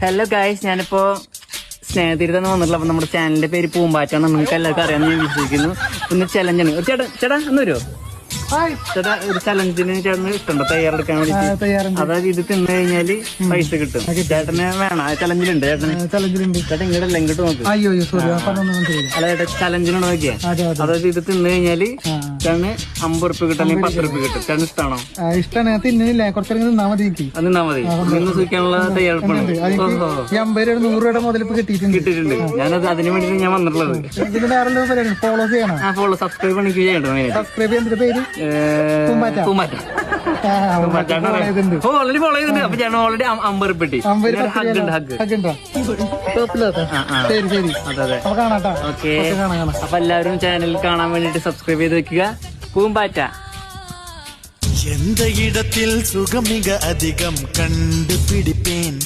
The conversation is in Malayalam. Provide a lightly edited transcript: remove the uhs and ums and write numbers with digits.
ഹലോ ഗായ്സ്, ഞാനിപ്പോ സ്നേഹതീരത്ത് വന്നിട്ടുള്ള അപ്പൊ നമ്മുടെ ചാനലിന്റെ പേര് പൂമ്പാറ്റാണ്. നിങ്ങൾക്ക് എല്ലാവർക്കും അറിയാമെന്ന് ഞാൻ വിശ്വസിക്കുന്നു. പിന്നെ ചലഞ്ചാണ്. ചേട്ടാ ഒന്ന് വരുമോ? ചേട്ടാ ഒരു ചലഞ്ചിന് ചേട്ടന് ഇഷ്ടമുണ്ടോ തയ്യാറെടുക്കാൻ വേണ്ടി? അതായത് ഇത് തിന്നു കഴിഞ്ഞാല് പൈസ കിട്ടും. ചേട്ടന് വേണം ചലഞ്ചിലുണ്ട്. ചേട്ടൻ ഇങ്ങോട്ടല്ല ഇങ്ങോട്ട് നോക്ക്. അല്ല ചേട്ടാ ചലഞ്ചിനോട് നോക്കിയാ, അതായത് ഇത് തിന്നു കഴിഞ്ഞാല് ചേട്ടന് 50 ഉറുപ്പ് കിട്ടും അല്ലെങ്കിൽ 10 ഉറുപ്പ് കിട്ടും. ചേട്ടന് ഇഷ്ടമാണോ? ഇഷ്ടമാണ്. തിന്നില്ല, കുറച്ചു നിന്നാ മതി. നിന്നാ മതി. നിന്ന് സൂക്ഷിക്കാനുള്ള തയ്യാറെടുപ്പാണ്. 100 രൂപയുടെ മുതലിപ്പ് കിട്ടിയിട്ടുണ്ട്. ഞാനത് അതിനു വേണ്ടിട്ട് ഞാൻ വന്നിട്ടുള്ളത്. ഫോളോ ചെയ്യണം. ഫോളോ സബ്സ്ക്രൈബ് പണിക്ക് ചെയ്യേണ്ടത്. സബ്സ്ക്രൈബ് ചെയ്യുന്ന പേര് പൂമ്പാറ്റ. ഓൾറെഡി ഫോളോ ചെയ്തിട്ടുണ്ട്. അപ്പൊ ചേട്ടൻ ഓൾറെഡി 50 ഉറുപ്പ് കിട്ടി. ഹഗ് ഉണ്ട്, ഹഗ്. അതെ. ഓക്കെ, അപ്പൊ എല്ലാവരും ചാനൽ കാണാൻ വേണ്ടിട്ട് സബ്സ്ക്രൈബ് ചെയ്ത് വെക്കുക. പൂമ്പാറ്റ. எந்த இடத்தில் சுகம் மிக அதிகம் கண்டுபிடிப்பேன்.